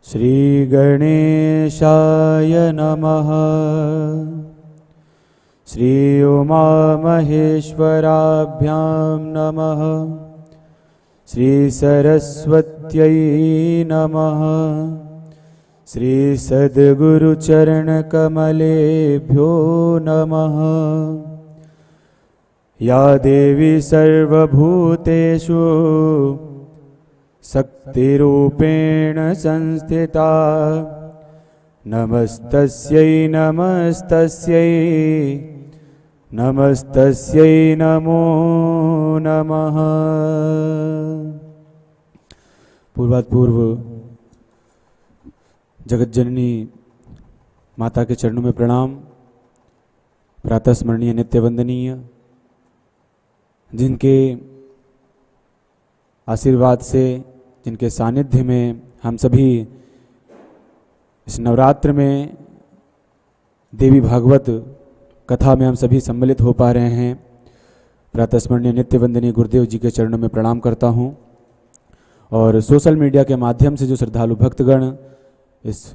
श्रीगणेशाय नमः। श्री उमामहेश्वराभ्यां नमः। श्री सरस्वत्यै नमः। श्री सद्गुरुचरणकमलेभ्यो नमः। या देवी सर्वभूतेषु शक्तिरूपेण संस्थिता नमस्तस्यै नमस्तस्यै नमस्तस्यै नमो नमः। पूर्वात्पूर्व जगज्जननी माता के चरणों में प्रणाम। प्रातः स्मरणीय नित्य वंदनीय, जिनके आशीर्वाद से, जिनके सानिध्य में हम सभी इस नवरात्र में देवी भागवत कथा में हम सभी सम्मिलित हो पा रहे हैं। प्रातः स्मरणीय नित्य वंदनीय गुरुदेव जी के चरणों में प्रणाम करता हूं। और सोशल मीडिया के माध्यम से जो श्रद्धालु भक्तगण इस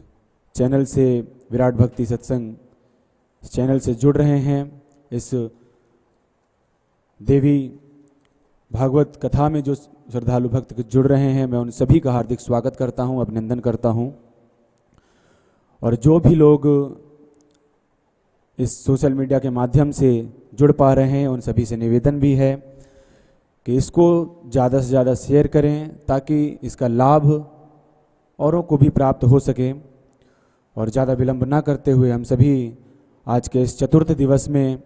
चैनल से, विराट भक्ति सत्संग चैनल से जुड़ रहे हैं, इस देवी भागवत कथा में जो श्रद्धालु भक्त जुड़ रहे हैं, मैं उन सभी का हार्दिक स्वागत करता हूं, अभिनंदन करता हूं। और जो भी लोग इस सोशल मीडिया के माध्यम से जुड़ पा रहे हैं, उन सभी से निवेदन भी है कि इसको ज़्यादा से ज़्यादा शेयर करें, ताकि इसका लाभ औरों को भी प्राप्त हो सके। और ज़्यादा विलंब ना करते हुए हम सभी आज के इस चतुर्थ दिवस में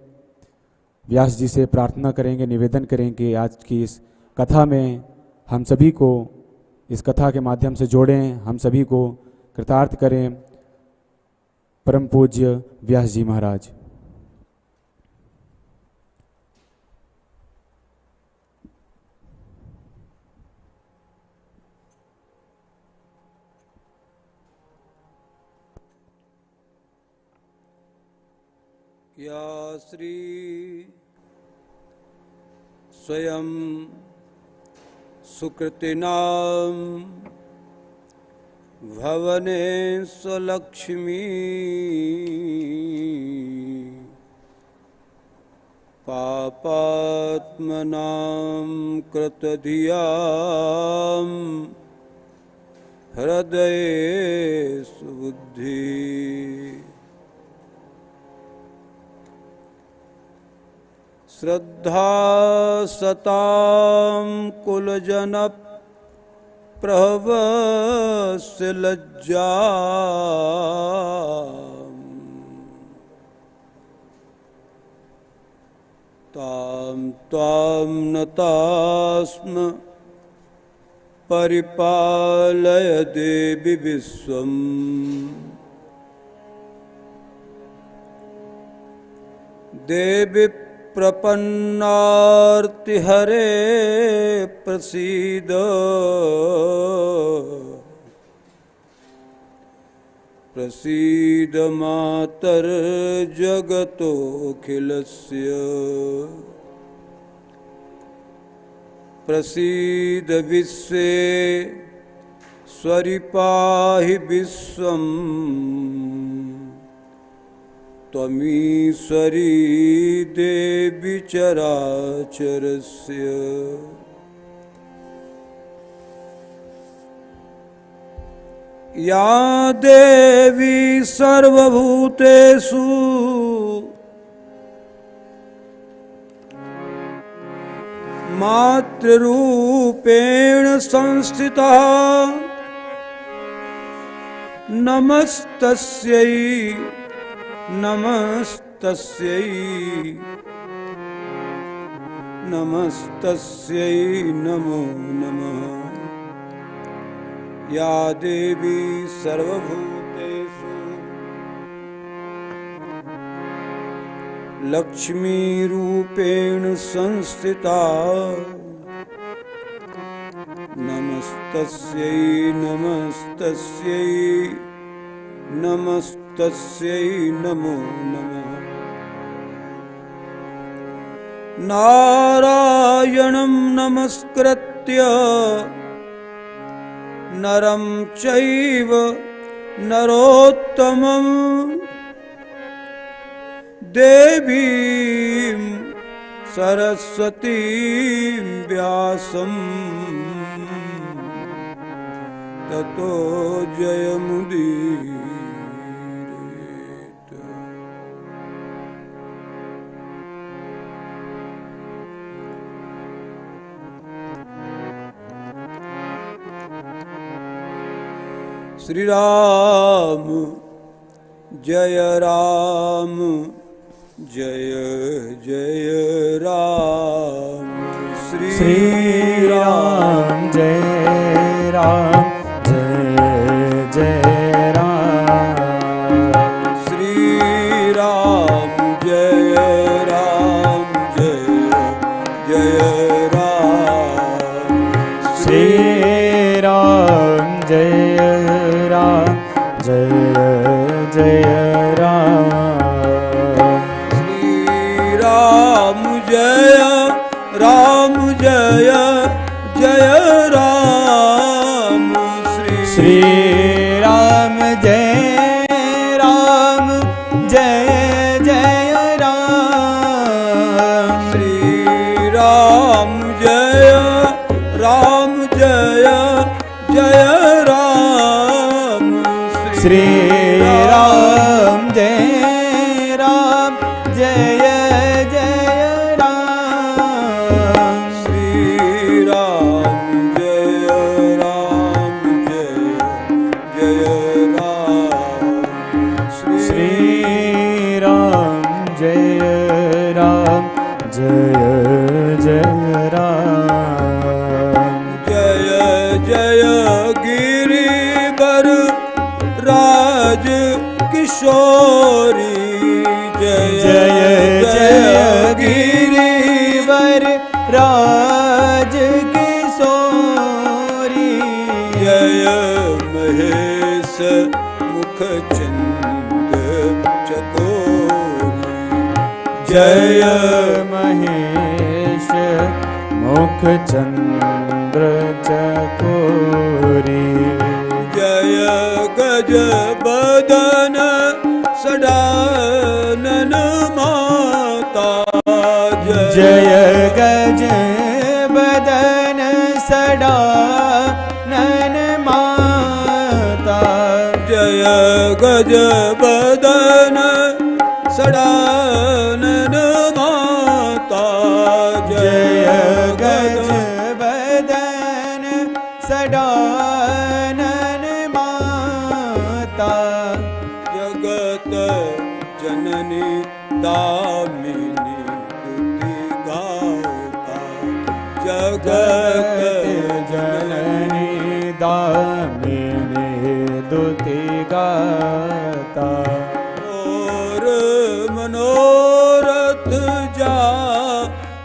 व्यास जी से प्रार्थना करेंगे, निवेदन करेंगे आज की इस कथा में हम सभी को इस कथा के माध्यम से जोड़ें, हम सभी को कृतार्थ करें। परम पूज्य व्यास जी महाराज। या श्री स्वयं सुकृतिनां भवने स्वलक्ष्मी पापात्मनां कृतधियां हृदये सुबुद्धि श्रद्धा सतां कुलजन प्रभवस्य लज्जा तां त्वां नतास्म परिपालय देवी विश्वम्। देवी प्रपन्नार्तिहरे प्रसीद प्रसीद मातर्जगतोऽखिलस्य प्रसीद विश्वेश्वरि पाहि विश्वम्। त्वमीश्वरी देवी चराचरस्य या देवी सर्वभूतेषु मातृरूपेण संस्थिता नमस्तस्यै नमस्तस्यै नमस्तस्यै नमो नमः। या देवी सर्वभूतेषु लक्ष्मीरूपेण संस्थिता नमस्तस्यै नमस्तस्यै नमस्तस्यै नमो नमः। नारायणं नमस्कृत्य नरं चैव नरोत्तमं देवीं सरस्वतीं व्यासं ततो जयमुदीरयेत्। श्री राम जय राम जय जय राम। श्री राम जय राम जय जय राम। श्री राम जय राम जय जय राम। श्री राम जय राम जय जय राम। श्री राम जय राम जय जय राम। श्री राम जय राम जय जय राम। श्री राम जय राम जय जय राम। श्री राम जय राम जय जय राम। श्री राम जय राम जय जय राम। श्री राम जय राम जय जय राम। जय जय गिरिवर राज किशोरी। जय जय गिरिवर राज किशोरी। जय महेश मुखचंद चकोरी। जय महेश मुखचंद्र चकोरी। जय गज बदन सडानन माता। जय गज बदन सडानन माता। जय गज बदन सडानन माता। जय गज बदन सडानन माता। जगत जननी दामिनी स्तुति गाता। जगत जननी दामिनी दुति गाता। और मनोरथ जा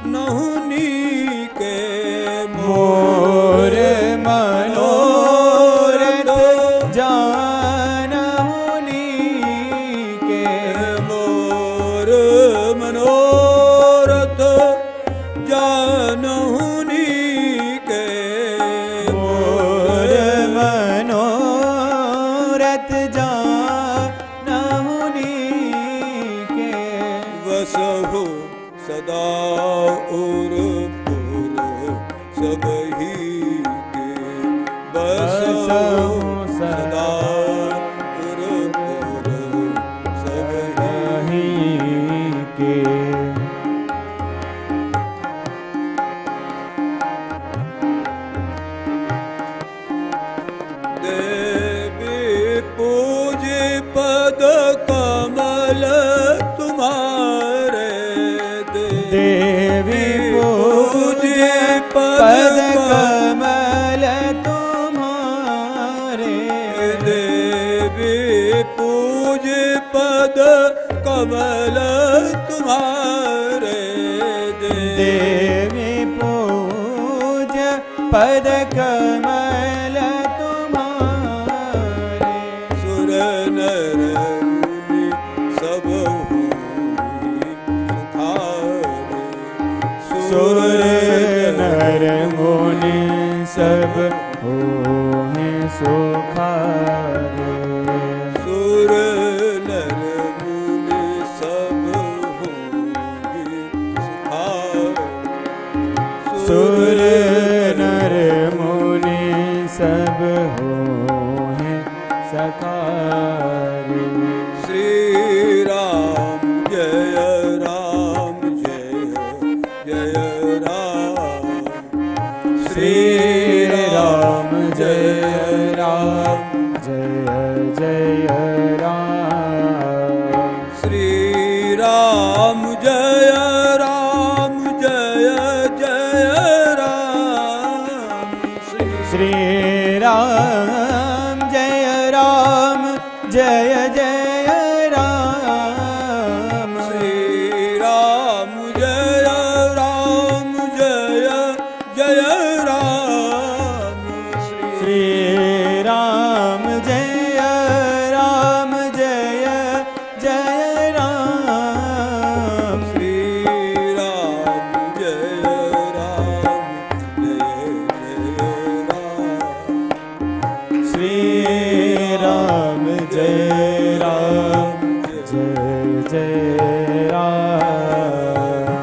नहुनी के। मोर मनोरथ जानहुनी के। मोर मनोरथ जानहुनी के। मोर मनोरथ जानहुनी के। वसहु सदा और पुर सबही के। वसहु सदा और पुर सबही के। देवी पूजे पद कमल तुम्हारे। देवी पूजे पद कमल तुम्हारे। देवी पूजे पद कमल तुम्हारे। देवी पूज पद कमल तुम्हारे। सुर नर मुनि सब हुई सुखारे। सुर नर मुनि सब होए सुखारे। सुर नर मुनि सब होंगे सुखारे। सुर नर मुनि सब होए सखारे। श्री राम जय राम जय जय राम। श्री राम जय राम जय जय राम। श्री राम जय राम जय जय राम। श्री राम जय राम जय जय राम। श्री राम जय राम जय जय राम। श्री राम जय राम जय जय राम। श्री राम जय राम जय जय राम। श्री राम जय राम जय जय राम।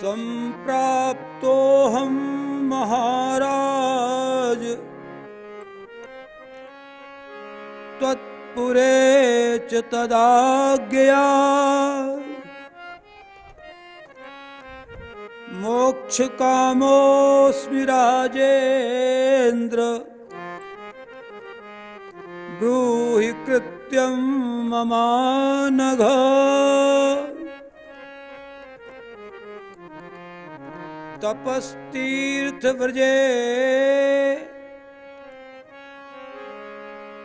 संप्राप्तोऽहं महाराज त्वत्पुरे च तदाज्ञया। मोक्षकामोऽस्मि राजेन्द्र ब्रूहि कृत्यं ममानघ। तपस्तीर्थव्रजे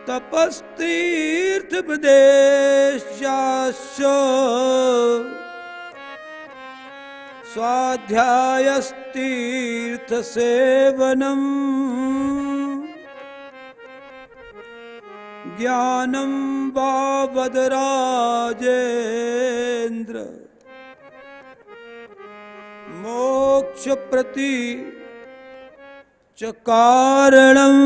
तपस्तीर्थप्रदेशाश्च स्वाध्यायस्तीर्थसेवनम् ज्ञानं वा वद राजेन्द्र। मोक्षप्रति च कारणम्।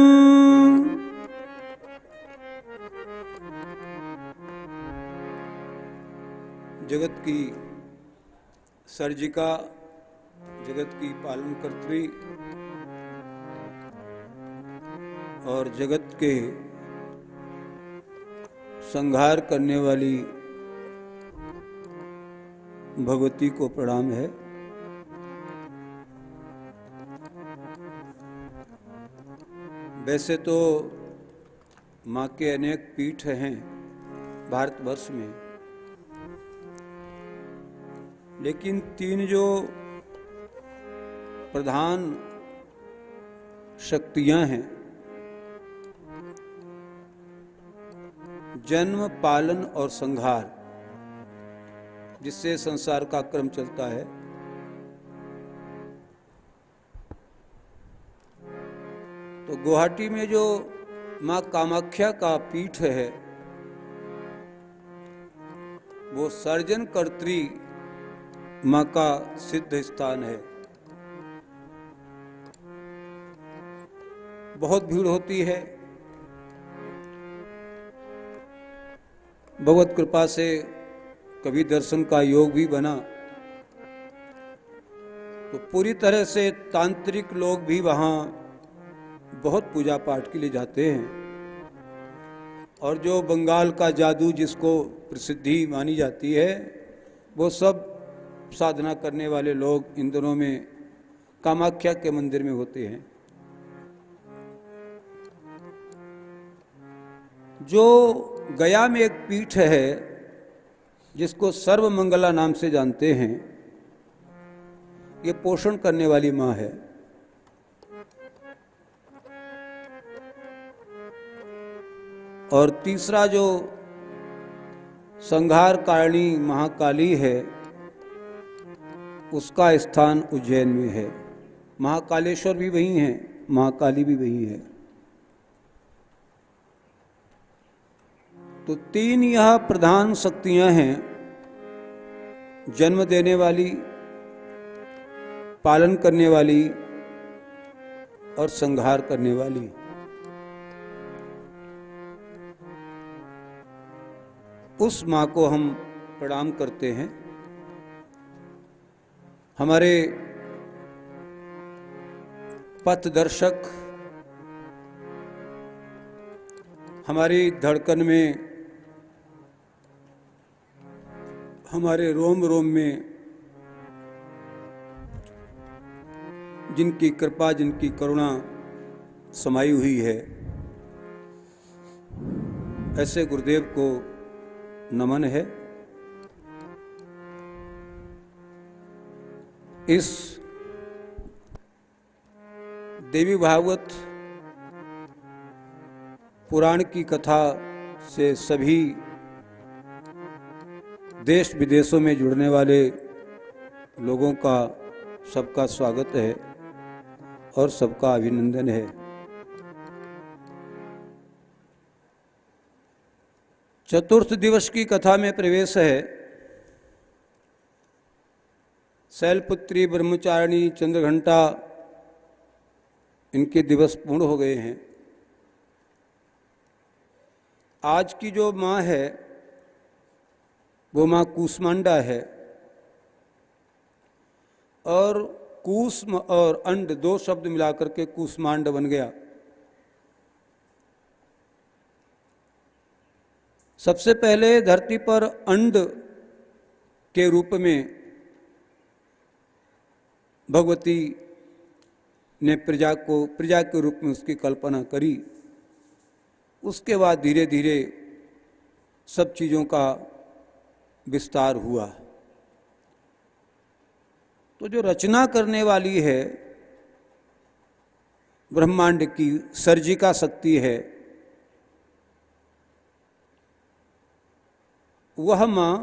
जगत की सर्जिका, जगत की पालन कर्त्री और जगत के संहार करने वाली भगवती को प्रणाम है। वैसे तो माँ के अनेक पीठ हैं भारतवर्ष में, लेकिन तीन जो प्रधान शक्तियां हैं, जन्म, पालन और संहार, जिससे संसार का क्रम चलता है, तो गुवाहाटी में जो माँ कामाख्या का पीठ है, वो सर्जन कर्त्री माँ का सिद्ध स्थान है। बहुत भीड़ होती है। भगवत कृपा से कभी दर्शन का योग भी बना, तो पूरी तरह से तांत्रिक लोग भी वहाँ बहुत पूजा पाठ के लिए जाते हैं। और जो बंगाल का जादू जिसको प्रसिद्धि मानी जाती है, वो सब साधना करने वाले लोग इन दिनों में कामाख्या के मंदिर में होते हैं। जो गया में एक पीठ है जिसको सर्वमंगला नाम से जानते हैं, ये पोषण करने वाली माँ है। और तीसरा जो संहार कारिणी महाकाली है, उसका स्थान उज्जैन में है। महाकालेश्वर भी वही हैं, महाकाली भी वही है। तो तीन यह प्रधान शक्तियां हैं, जन्म देने वाली, पालन करने वाली और संहार करने वाली। उस माँ को हम प्रणाम करते हैं। हमारे पथदर्शक, हमारी धड़कन में, हमारे रोम रोम में जिनकी कृपा, जिनकी करुणा समाई हुई है, ऐसे गुरुदेव को नमन है। इस देवी भागवत पुराण की कथा से सभी देश विदेशों में जुड़ने वाले लोगों का सबका स्वागत है और सबका अभिनंदन है। चतुर्थ दिवस की कथा में प्रवेश है। शैलपुत्री, ब्रह्मचारिणी, चंद्रघंटा, इनके दिवस पूर्ण हो गए हैं। आज की जो माँ है वो माँ कूष्मांडा है, और कूष्म और अंड दो शब्द मिलाकर के कूष्मांड बन गया। सबसे पहले धरती पर अंड के रूप में भगवती ने प्रजा के रूप में उसकी कल्पना करी। उसके बाद धीरे धीरे सब चीज़ों का विस्तार हुआ। तो जो रचना करने वाली है ब्रह्मांड की, सर्जिका शक्ति है, वह माँ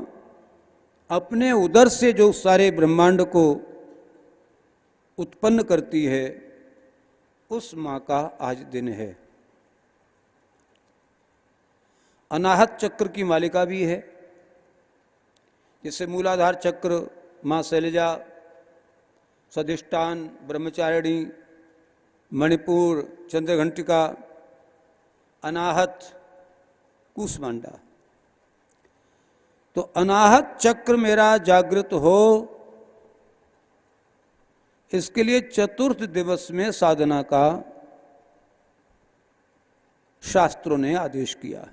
अपने उदर से जो सारे ब्रह्मांड को उत्पन्न करती है, उस माँ का आज दिन है। अनाहत चक्र की मालिका भी है। जैसे मूलाधार चक्र माँ शैलजा, स्वादिष्ठान, ब्रह्मचारिणी, मणिपुर, चंद्रघंटिका, अनाहत, कूष्मांडा। तो अनाहत चक्र मेरा जागृत हो, इसके लिए चतुर्थ दिवस में साधना का शास्त्रों ने आदेश किया।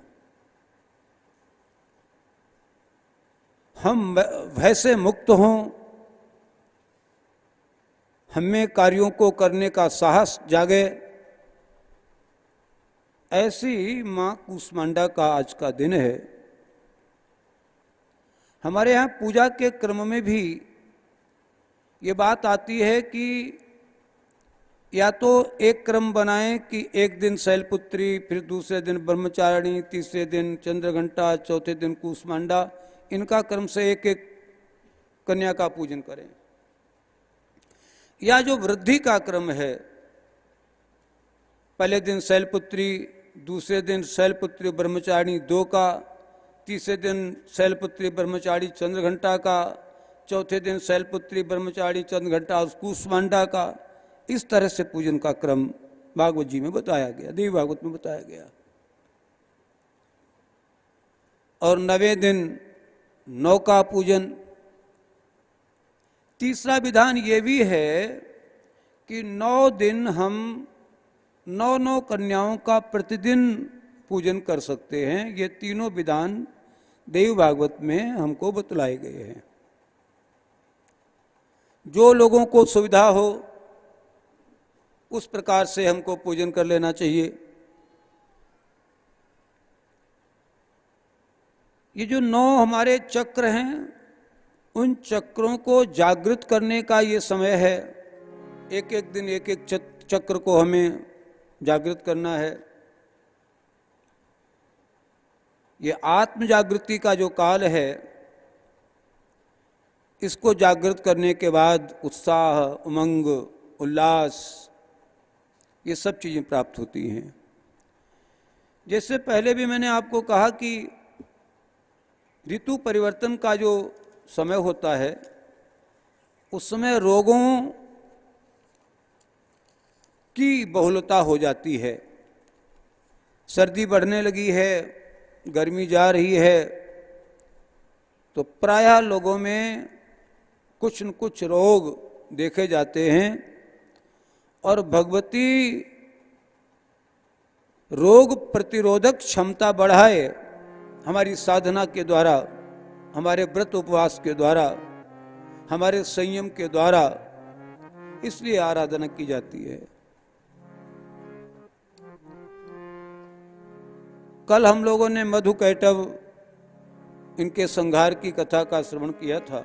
हम भय से मुक्त हों, हमें कार्यों को करने का साहस जागे, ऐसी माँ कूष्मांडा का आज का दिन है। हमारे यहाँ पूजा के क्रम में भी ये बात आती है कि या तो एक क्रम बनाएं कि एक दिन शैलपुत्री, फिर दूसरे दिन ब्रह्मचारिणी, तीसरे दिन चंद्रघंटा, चौथे दिन कूष्मांडा, इनका क्रम से एक एक कन्या का पूजन करें। या जो वृद्धि का क्रम है, पहले दिन शैलपुत्री, दूसरे दिन शैलपुत्री ब्रह्मचारिणी 2 का, तीसरे दिन शैलपुत्री ब्रह्मचारी चंद्रघंटा का, चौथे दिन शैलपुत्री ब्रह्मचारी चंद्रघंटा कूष्मांडा का, इस तरह से पूजन का क्रम भागवत जी में बताया गया, देवी भागवत में बताया गया। और 9वें दिन 9 का पूजन। तीसरा विधान ये भी है कि 9 दिन हम 9 कन्याओं का प्रतिदिन पूजन कर सकते हैं। ये तीनों विधान देवी भागवत में हमको बतलाए गए हैं। जो लोगों को सुविधा हो उस प्रकार से हमको पूजन कर लेना चाहिए। ये जो 9 हमारे चक्र हैं, उन चक्रों को जागृत करने का ये समय है। एक एक दिन एक एक चक्र को हमें जागृत करना है। ये आत्म जागृति का जो काल है, इसको जागृत करने के बाद उत्साह, उमंग, उल्लास, ये सब चीज़ें प्राप्त होती हैं। जैसे पहले भी मैंने आपको कहा कि ऋतु परिवर्तन का जो समय होता है, उस समय रोगों की बहुलता हो जाती है। सर्दी बढ़ने लगी है, गर्मी जा रही है, तो प्रायः लोगों में कुछ न कुछ रोग देखे जाते हैं और भगवती रोग प्रतिरोधक क्षमता बढ़ाए हमारी साधना के द्वारा, हमारे व्रत उपवास के द्वारा, हमारे संयम के द्वारा, इसलिए आराधना की जाती है। कल हम लोगों ने मधु कैटव इनके संहार की कथा का श्रवण किया था।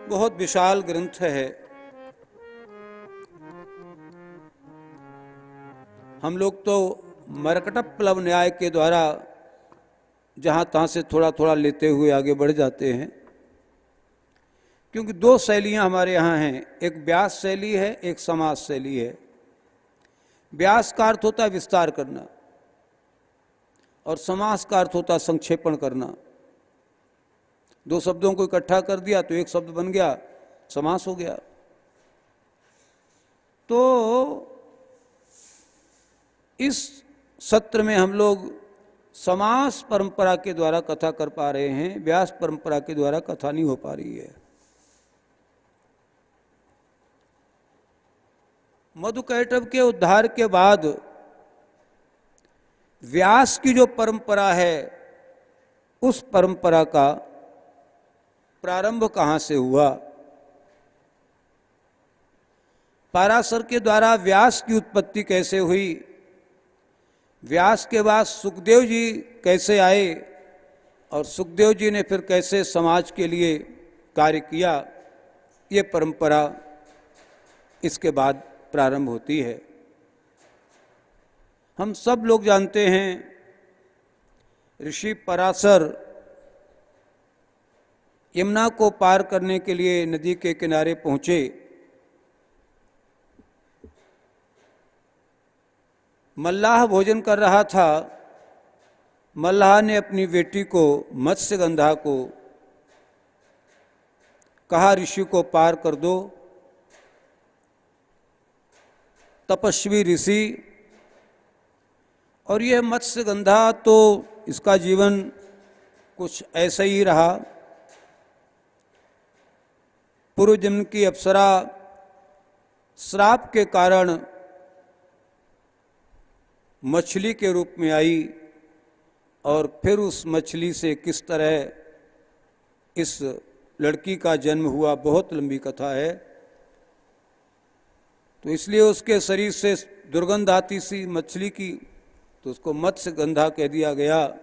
बहुत विशाल ग्रंथ है। हम लोग तो मरकटप्लव न्याय के द्वारा जहां तहां से थोड़ा थोड़ा लेते हुए आगे बढ़ जाते हैं, क्योंकि दो शैलियां हमारे यहाँ हैं, एक व्यास शैली है, एक समास शैली है। व्यास का अर्थ होता है विस्तार करना और समास का अर्थ होता है संक्षेपण करना। दो शब्दों को इकट्ठा कर दिया तो एक शब्द बन गया, समास हो गया। तो इस सत्र में हम लोग समास परंपरा के द्वारा कथा कर पा रहे हैं, व्यास परंपरा के द्वारा कथा नहीं हो पा रही है। मधु कैटव के उद्धार के बाद व्यास की जो परंपरा है, उस परंपरा का प्रारंभ कहाँ से हुआ? पाराशर के द्वारा व्यास की उत्पत्ति कैसे हुई? व्यास के बाद सुखदेव जी कैसे आए और सुखदेव जी ने फिर कैसे समाज के लिए कार्य किया, ये परंपरा इसके बाद प्रारंभ होती है। हम सब लोग जानते हैं ऋषि पराशर यमुना को पार करने के लिए नदी के किनारे पहुंचे। मल्लाह भोजन कर रहा था। मल्लाह ने अपनी बेटी को मत्स्यगंधा को कहा, ऋषि को पार कर दो। तपस्वी ऋषि, और यह मत्स्यगंधा तो इसका जीवन कुछ ऐसा ही रहा। पूर्व जन्म की अप्सरा श्राप के कारण मछली के रूप में आई और फिर उस मछली से किस तरह इस लड़की का जन्म हुआ, बहुत लंबी कथा है। तो इसलिए उसके शरीर से दुर्गंध आती सी मछली की, तो उसको मत्स्यगंधा कह दिया गया।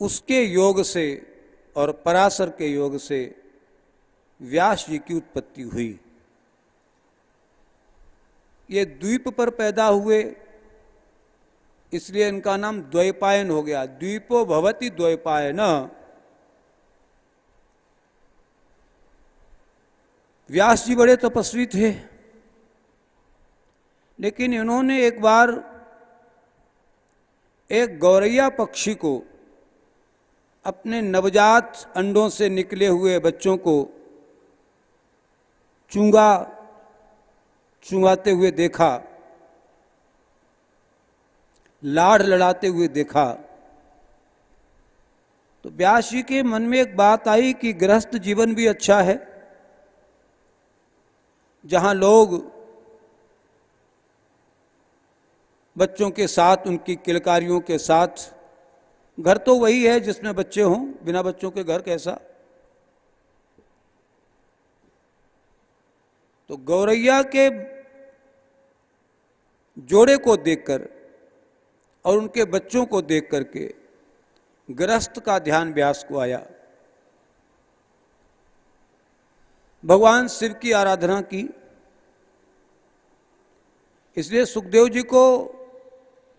उसके योग से और पराशर के योग से व्यास जी की उत्पत्ति हुई। ये द्वीप पर पैदा हुए, इसलिए इनका नाम द्वैपायन हो गया। द्वीपो भवति द्वैपायन। व्यास जी बड़े तपस्वी थे, लेकिन इन्होंने एक बार एक गौरैया पक्षी को अपने नवजात अंडों से निकले हुए बच्चों को चुंगाते हुए देखा, लाड़ लड़ाते हुए देखा। तो व्यास जी के मन में एक बात आई कि गृहस्थ जीवन भी अच्छा है, जहां लोग बच्चों के साथ, उनकी किलकारियों के साथ, घर तो वही है जिसमें बच्चे हों, बिना बच्चों के घर कैसा। तो गौरैया के जोड़े को देखकर और उनके बच्चों को देख करके गृहस्थ का ध्यान व्यास को आया। भगवान शिव की आराधना की। इसलिए सुखदेव जी को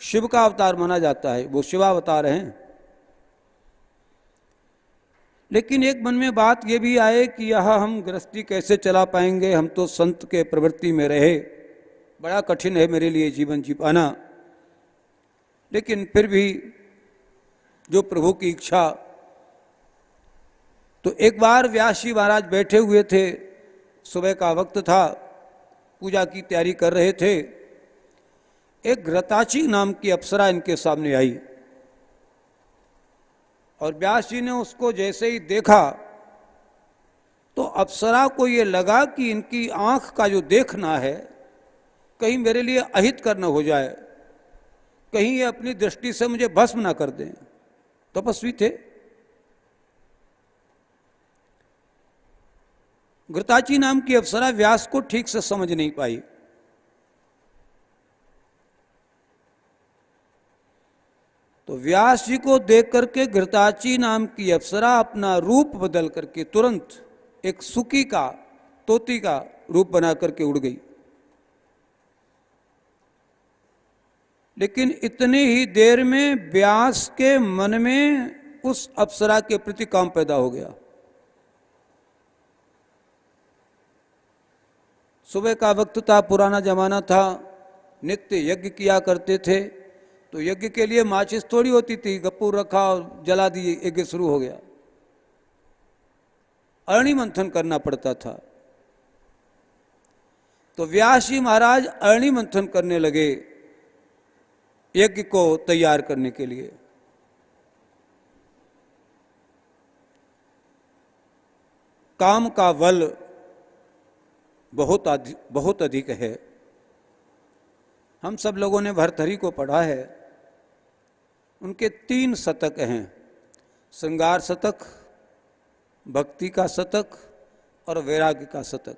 शिव का अवतार माना जाता है, वो शिवावतार हैं। लेकिन एक मन में बात ये भी आए कि यह हम गृहस्थी कैसे चला पाएंगे, हम तो संत के प्रवृत्ति में रहे, बड़ा कठिन है मेरे लिए जीवन जी पाना। लेकिन फिर भी जो प्रभु की इच्छा तो एक बार व्यास जी महाराज बैठे हुए थे, सुबह का वक्त था, पूजा की तैयारी कर रहे थे। एक घृताची नाम की अप्सरा इनके सामने आई और व्यास जी ने उसको जैसे ही देखा तो अप्सरा को ये लगा कि इनकी आंख का जो देखना है कहीं मेरे लिए अहितकर न हो जाए, कहीं ये अपनी दृष्टि से मुझे भस्म ना कर दें। तपस्वी थे। घृताची नाम की अप्सरा व्यास को ठीक से समझ नहीं पाई। तो व्यास जी को देख करके घृताची नाम की अप्सरा अपना रूप बदल करके तुरंत एक सुकी का, तोती का रूप बना करके उड़ गई। लेकिन इतनी ही देर में व्यास के मन में उस अप्सरा के प्रति काम पैदा हो गया। सुबह का वक्त था, पुराना जमाना था, नित्य यज्ञ किया करते थे। तो यज्ञ के लिए माचिस थोड़ी होती थी, गप्पूर रखा और जला दिए, यज्ञ शुरू हो गया। अरणि मंथन करना पड़ता था। तो व्यास जी महाराज अरणि मंथन करने लगे यज्ञ को तैयार करने के लिए। काम का बल बहुत अधिक है। हम सब लोगों ने भर्तृहरि को पढ़ा है। उनके 3 शतक हैं, श्रृंगार शतक, भक्ति का शतक और वैराग्य का शतक।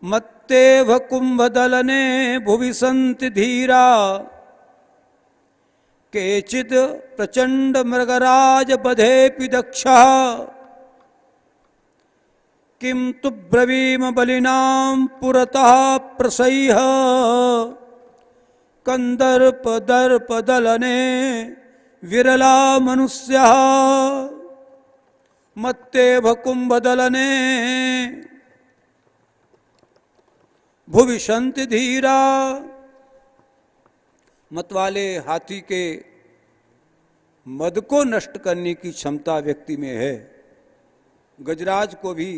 मत्तेव कुंभदलने भुवि संति धीरा, केचिद प्रचंड मृगराज बधेपि दक्षः, किम तु ब्रवीम बलिनां पुरतः प्रसह्य, कंदर्प दर्प दलने विरला मनुष्यः। मत्तेव कुंभदलने भुवि संति धीरा। मतवाले हाथी के मद को नष्ट करने की क्षमता व्यक्ति में है। गजराज को भी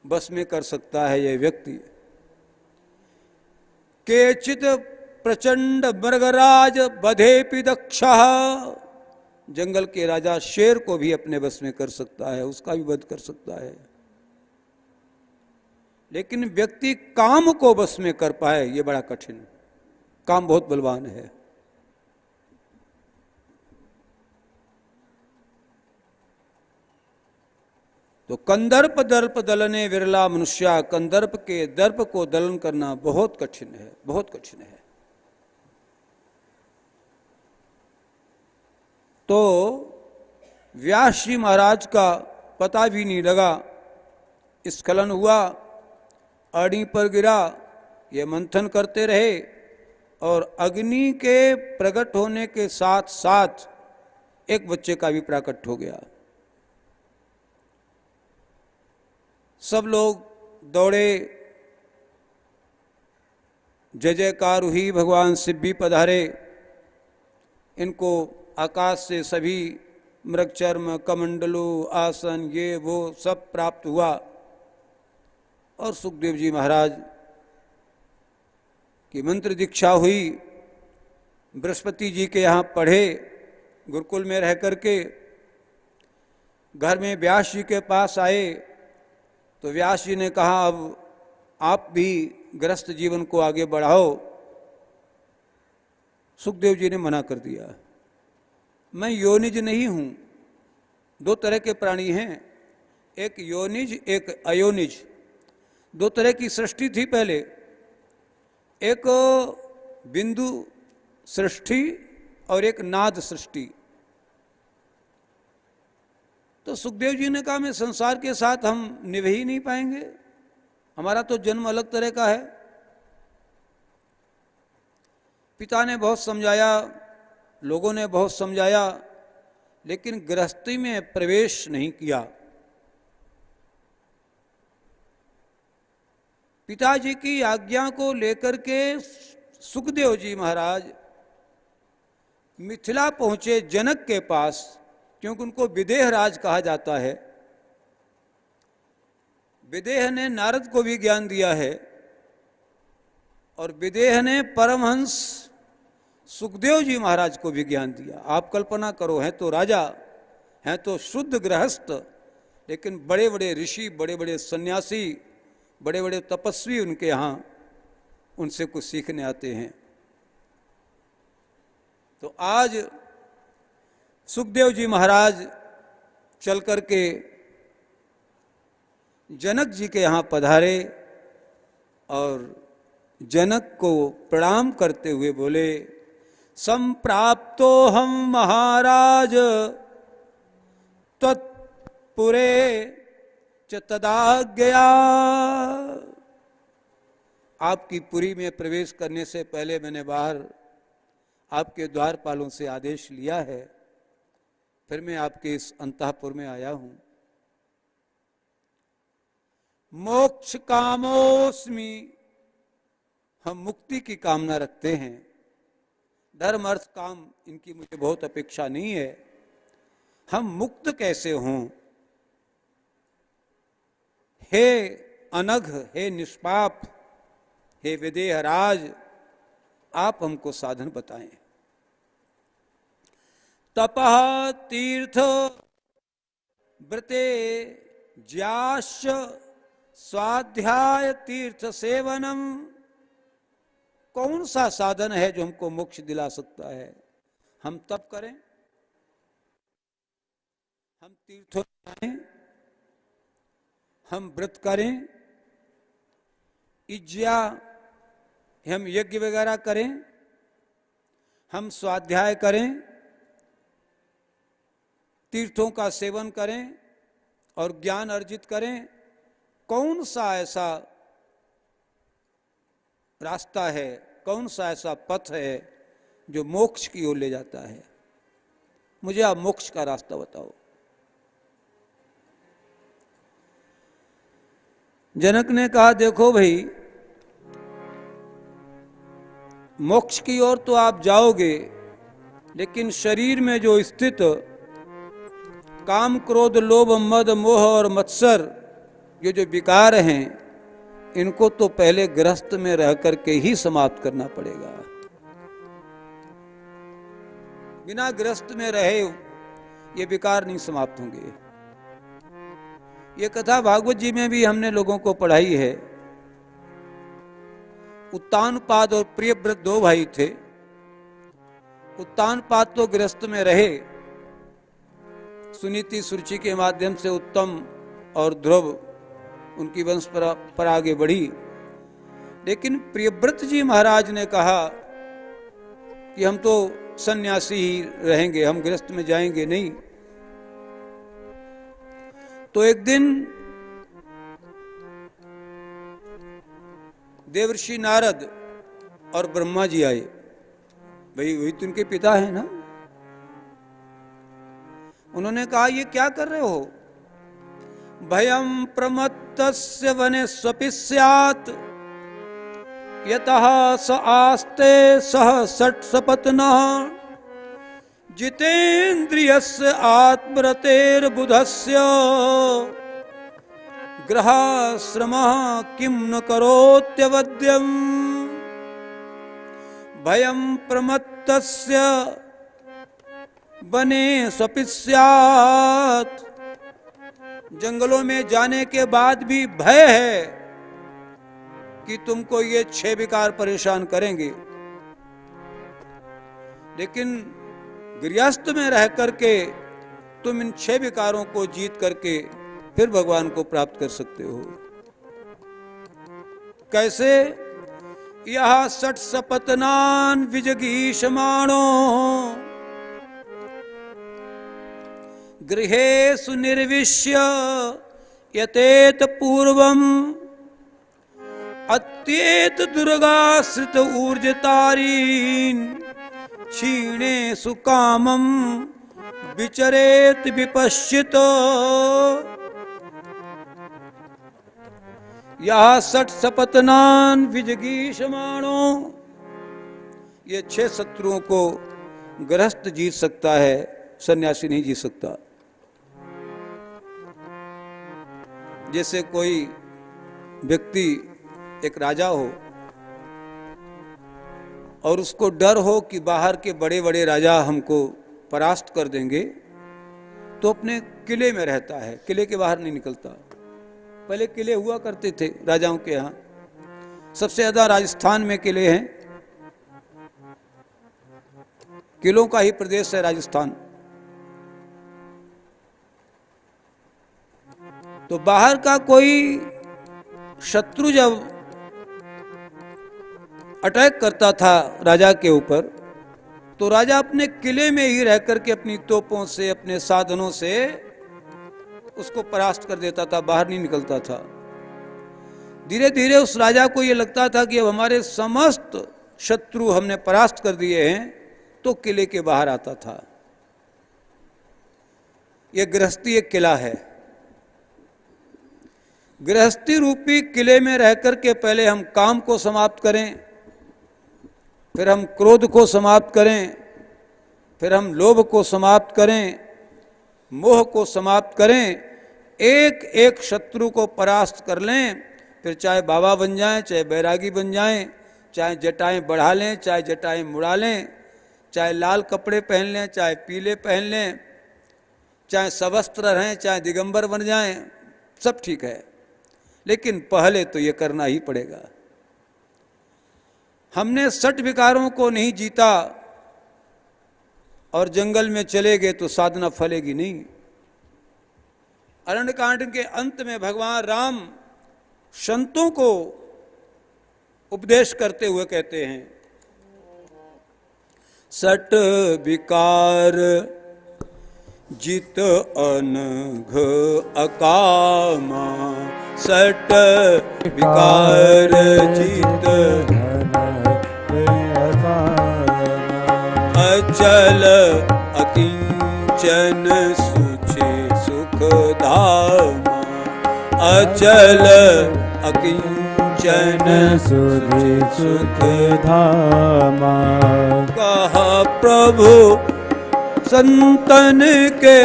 बस में कर सकता है यह व्यक्ति। केचित प्रचंड मृगराज बधेपि दक्षः, जंगल के राजा शेर को भी अपने बस में कर सकता है, उसका भी वध कर सकता है। लेकिन व्यक्ति काम को बस में कर पाए ये बड़ा कठिन। काम बहुत बलवान है। तो कंदर्प दर्प दलने विरला मनुष्य, कंदर्प के दर्प को दलन करना बहुत कठिन है, बहुत कठिन है। तो व्यास जी महाराज का पता भी नहीं लगा। स्खलन हुआ, अरणि पर गिरा, ये मंथन करते रहे और अग्नि के प्रकट होने के साथ साथ एक बच्चे का भी प्राकट हो गया। सब लोग दौड़े, जय जयकार हुई, भगवान शिव भी पधारे। इनको आकाश से सभी मृगचर्म, कमंडलू, आसन, ये वो सब प्राप्त हुआ। और सुखदेव जी महाराज की मंत्र दीक्षा हुई। बृहस्पति जी के यहाँ पढ़े, गुरुकुल में रह करके घर में व्यास जी के पास आए। तो व्यास जी ने कहा, अब आप भी गृहस्थ जीवन को आगे बढ़ाओ। सुखदेव जी ने मना कर दिया, मैं योनिज नहीं हूं। 2 तरह के प्राणी हैं, एक योनिज एक अयोनिज। 2 तरह की सृष्टि थी पहले, एक बिंदु सृष्टि और एक नाद सृष्टि। तो सुखदेव जी ने कहा, मैं संसार के साथ हम निभ ही नहीं पाएंगे, हमारा तो जन्म अलग तरह का है। पिता ने बहुत समझाया, लोगों ने बहुत समझाया, लेकिन गृहस्थी में प्रवेश नहीं किया। पिताजी की आज्ञा को लेकर के सुखदेव जी महाराज मिथिला पहुंचे जनक के पास, क्योंकि उनको विदेह राज कहा जाता है। विदेह ने नारद को भी ज्ञान दिया है और विदेह ने परमहंस सुखदेव जी महाराज को भी ज्ञान दिया। आप कल्पना करो, हैं तो राजा, हैं तो शुद्ध गृहस्थ, लेकिन बड़े बड़े ऋषि, बड़े बड़े सन्यासी, बड़े बड़े तपस्वी उनके यहाँ उनसे कुछ सीखने आते हैं। तो आज सुखदेव जी महाराज चल करके जनक जी के यहाँ पधारे और जनक को प्रणाम करते हुए बोले, संप्राप्तो हम महाराज त्वत्पुरे च तदाज्ञया। आपकी पुरी में प्रवेश करने से पहले मैंने बाहर आपके द्वारपालों से आदेश लिया है, फिर मैं आपके इस अंतःपुर में आया हूं। मोक्ष कामोस्मि, हम मुक्ति की कामना रखते हैं। धर्म अर्थ काम इनकी मुझे बहुत अपेक्षा नहीं है। हम मुक्त कैसे हों? हे अनघ, हे निष्पाप, हे विदेह राज, आप हमको साधन बताएं। तपः तीर्थ व्रते ज्याश्च स्वाध्याय तीर्थ सेवनम। कौन सा साधन है जो हमको मोक्ष दिला सकता है? हम तप करें, हम तीर्थों जाएं, हम व्रत करें, इज्या हम यज्ञ वगैरह करें, हम स्वाध्याय करें, तीर्थों का सेवन करें और ज्ञान अर्जित करें। कौन सा ऐसा रास्ता है, कौन सा ऐसा पथ है जो मोक्ष की ओर ले जाता है? मुझे आप मोक्ष का रास्ता बताओ। जनक ने कहा, देखो भाई, मोक्ष की ओर तो आप जाओगे, लेकिन शरीर में जो स्थित काम, क्रोध, लोभ, मद, मोह और मत्सर, ये जो विकार हैं, इनको तो पहले गृहस्थ में रह करके ही समाप्त करना पड़ेगा। बिना गृहस्थ में रहे ये विकार नहीं समाप्त होंगे। ये कथा भागवत जी में भी हमने लोगों को पढ़ाई है। उत्तानपाद और प्रियव्रत दो भाई थे। उत्तानपाद तो गृहस्थ में रहे, सुनीति सुरुचि के माध्यम से उत्तम और ध्रुव उनकी वंश पर आगे बढ़ी। लेकिन प्रियव्रत जी महाराज ने कहा कि हम तो सन्यासी ही रहेंगे, हम गृहस्थ में जाएंगे नहीं। तो एक दिन देवर्षि नारद और ब्रह्मा जी आए। भाई वही तो उनके पिता है ना। उन्होंने कहा, ये क्या कर रहे हो? भयं प्रमत्तस्य वने स्वपि स्यात् यतः स आस्ते सह सट सपत्नः जितेन्द्रियस्य आत्मरतेर्बुधस्य गृहाश्रमः किं न करोत्यवद्यम्। भयं प्रमत्तस्य वने स्वपि स्यात्, जंगलों में जाने के बाद भी भय है कि तुमको ये 6 विकार परेशान करेंगे, लेकिन गृहस्थ में रह करके तुम इन 6 विकारों को जीत करके फिर भगवान को प्राप्त कर सकते हो। कैसे? यह सट सपतनान विजगीषमाणो गृहेषु निर्विश्य यतेत पूर्वम अत्येत दुर्गाश्रित ऊर्जतारीन क्षीणेषु कामम विचरेत विपश्चित। यह सट सपतनान विजगीषमाणो, ये 6 शत्रुओं को गृहस्थ जीत सकता है, सन्यासी नहीं जीत सकता। जैसे कोई व्यक्ति एक राजा हो और उसको डर हो कि बाहर के बड़े बड़े राजा हमको परास्त कर देंगे, तो अपने किले में रहता है, किले के बाहर नहीं निकलता। पहले किले हुआ करते थे राजाओं के यहाँ, सबसे ज्यादा राजस्थान में किले हैं, किलों का ही प्रदेश है राजस्थान। तो बाहर का कोई शत्रु जब अटैक करता था राजा के ऊपर, तो राजा अपने किले में ही रह करके अपनी तोपों से, अपने साधनों से उसको परास्त कर देता था, बाहर नहीं निकलता था। धीरे धीरे उस राजा को यह लगता था कि अब हमारे समस्त शत्रु हमने परास्त कर दिए हैं, तो किले के बाहर आता था। यह गृहस्थी एक किला है। गृहस्थी रूपी किले में रह करके पहले हम काम को समाप्त करें, फिर हम क्रोध को समाप्त करें, फिर हम लोभ को समाप्त करें, मोह को समाप्त करें, एक एक शत्रु को परास्त कर लें, फिर चाहे बाबा बन जाएं, चाहे बैरागी बन जाएं, चाहे जटाएं बढ़ा लें, चाहे जटाएं मुड़ा लें, चाहे लाल कपड़े पहन लें, चाहे पीले पहन लें, चाहे सवस्त्र रहें, चाहे दिगंबर बन जाएं, सब ठीक है। लेकिन पहले तो ये करना ही पड़ेगा। हमने 60 विकारों को नहीं जीता और जंगल में चले गए तो साधना फलेगी नहीं। अरण्यकांड के अंत में भगवान राम संतों को उपदेश करते हुए कहते हैं, 60 विकार जित अनघ अकामा, 60 विकार जित अचल अकिंचन सुचे सुख धामा, अचल अकिंचन सुचे सुख धामा। कहा प्रभु संतन के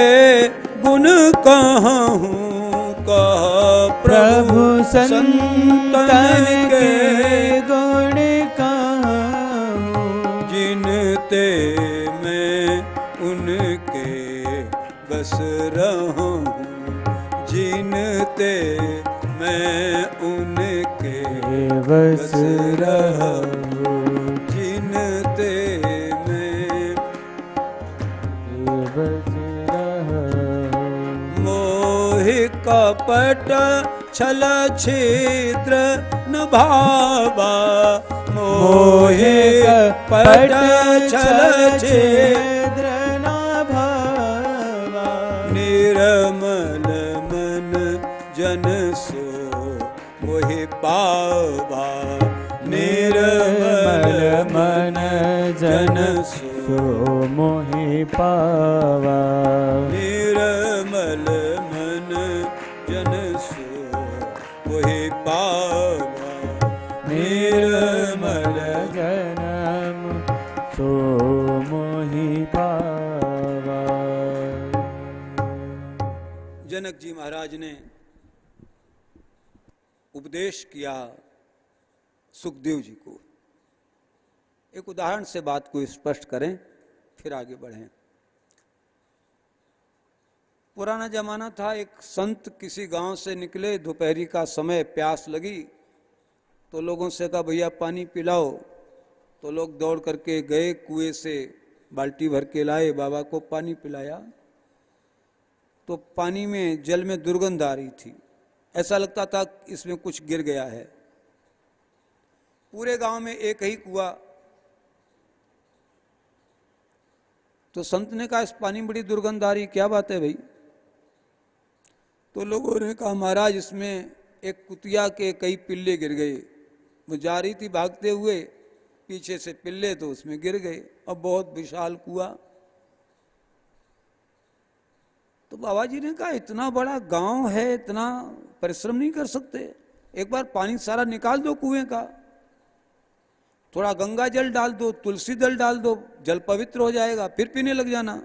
गुण कहूँ, कहा प्रभु संतन के गुण कहूँ, जिनते मैं उनके बस रहूँ, जिनते मैं उनके बस रहूँ, जिनते मैं बस रहूँ। मोहि कपट छल छिद्र न भावा, मोहि कपट छल छिद्र न भावा, निर्मल मन जन सो मोहि पावा, निर्मल मन जन सो मोहि पावा, निर्मल मन जन सो मोहि पावा, निर्मल जनम सो मोहि पावा। जनक जी महाराज ने उपदेश किया सुखदेव जी को। एक उदाहरण से बात को स्पष्ट करें, फिर आगे बढ़ें। पुराना जमाना था, एक संत किसी गांव से निकले, दोपहरी का समय, प्यास लगी तो लोगों से कहा भैया पानी पिलाओ। तो लोग दौड़ करके गए, कुएं से बाल्टी भर के लाए, बाबा को पानी पिलाया। तो पानी में, जल में दुर्गंध आ रही थी, ऐसा लगता था इसमें कुछ गिर गया है। पूरे गांव में एक ही कुआं। तो संत ने कहा इस पानी में बड़ी दुर्गंध आ रही, क्या बात है भाई? तो लोगों ने कहा महाराज इसमें एक कुतिया के कई पिल्ले गिर गए। वो जा रही थी भागते हुए, पीछे से पिल्ले तो उसमें गिर गए। अब बहुत विशाल कुआं। तो बाबा जी ने कहा इतना बड़ा गांव है, इतना परिश्रम नहीं कर सकते, एक बार पानी सारा निकाल दो कुएं का। थोड़ा गंगा जल डाल दो, तुलसी दल डाल दो, जल पवित्र हो जाएगा, फिर पीने लग जाना।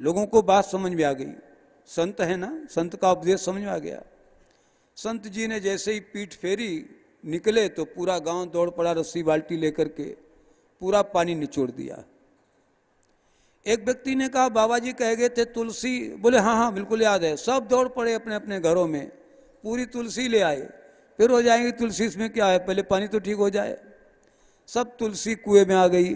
लोगों को बात समझ में आ गई, संत है ना, संत का उपदेश समझ में आ गया। संत जी ने जैसे ही पीठ फेरी निकले तो पूरा गांव दौड़ पड़ा रस्सी बाल्टी लेकर के, पूरा पानी निचोड़ दिया। एक व्यक्ति ने कहा बाबा जी कह गए थे तुलसी, बोले हाँ हाँ बिल्कुल याद है। सब दौड़ पड़े अपने अपने घरों में, पूरी तुलसी ले आए। फिर हो जाएंगी तुलसी, इसमें क्या है, पहले पानी तो ठीक हो जाए। सब तुलसी कुएं में आ गई।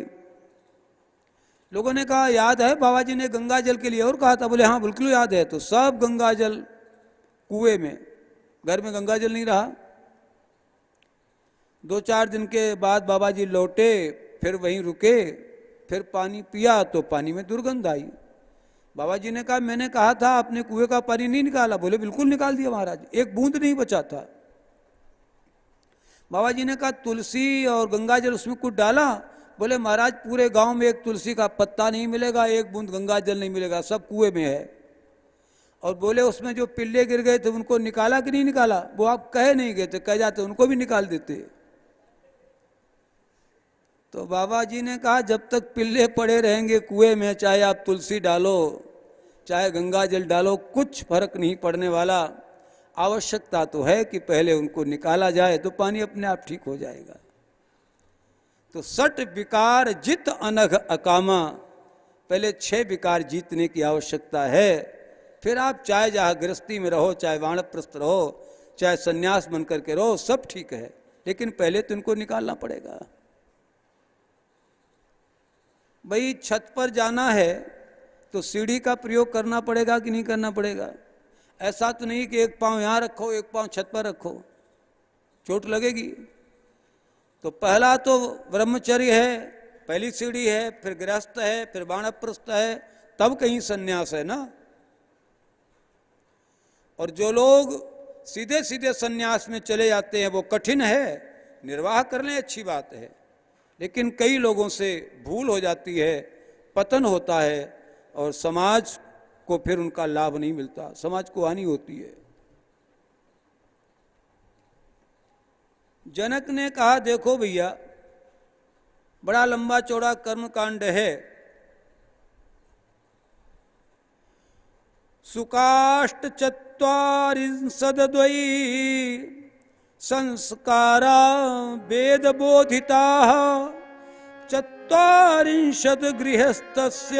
लोगों ने कहा याद है बाबा जी ने गंगा जल के लिए और कहा था, बोले हाँ बिल्कुल याद है। तो सब गंगा जल कुएं में, घर में गंगा जल नहीं रहा। 2-4 दिन के बाद बाबा जी लौटे, फिर वहीं रुके, फिर पानी पिया तो पानी में दुर्गंध आई। बाबा जी ने कहा मैंने कहा था आपने कुएं का पानी नहीं निकाला। बोले बिल्कुल निकाल दिया महाराज, एक बूंद नहीं बचा था। बाबा जी ने कहा तुलसी और गंगा जल उसमें कुछ डाला। बोले महाराज पूरे गांव में एक तुलसी का पत्ता नहीं मिलेगा, एक बूंद गंगा जल नहीं मिलेगा, सब कुएं में है। और बोले उसमें जो पिल्ले गिर गए थे उनको निकाला कि नहीं निकाला। वो आप कहे नहीं गए थे, कह जाते उनको भी निकाल देते। तो बाबा जी ने कहा जब तक पिल्ले पड़े रहेंगे कुएं में, चाहे आप तुलसी डालो चाहे गंगा जल डालो, कुछ फर्क नहीं पड़ने वाला। आवश्यकता तो है कि पहले उनको निकाला जाए तो पानी अपने आप ठीक हो जाएगा। तो 6 विकार जित अनघ अकामा, पहले 6 विकार जीतने की आवश्यकता है। फिर आप चाहे जहाँ गृहस्थी में रहो, चाहे वानप्रस्थ रहो, चाहे सन्यास बन करके रहो, सब ठीक है, लेकिन पहले तो इनको निकालना पड़ेगा। भाई छत पर जाना है तो सीढ़ी का प्रयोग करना पड़ेगा कि नहीं करना पड़ेगा। ऐसा तो नहीं कि एक पांव यहाँ रखो एक पांव छत पर रखो, चोट लगेगी। तो पहला तो ब्रह्मचर्य है, पहली सीढ़ी है, फिर गृहस्थ है, फिर वानप्रस्थ है, तब कहीं सन्यास है ना। और जो लोग सीधे सीधे सन्यास में चले जाते हैं वो कठिन है, निर्वाह कर लें अच्छी बात है, लेकिन कई लोगों से भूल हो जाती है, पतन होता है और समाज को फिर उनका लाभ नहीं मिलता, समाज को हानि होती है। जनक ने कहा देखो भैया बड़ा लंबा चौड़ा कर्म कांड है, सुकाष्ट चत्वारिंशद्वयी संस्कारा वेद बोधिता चत्वारिंशद गृहस्थस्य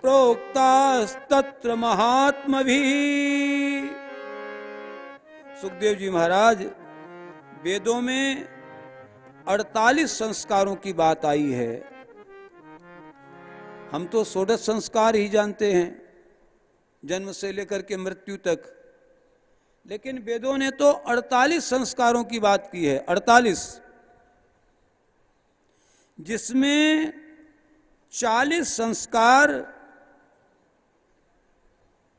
प्रोक्तास्तत्र महात्मभिः। सुखदेव जी महाराज, वेदों में 48 संस्कारों की बात आई है। हम तो 16 संस्कार ही जानते हैं जन्म से लेकर के मृत्यु तक, लेकिन वेदों ने तो 48 संस्कारों की बात की है, 48, जिसमें 40 संस्कार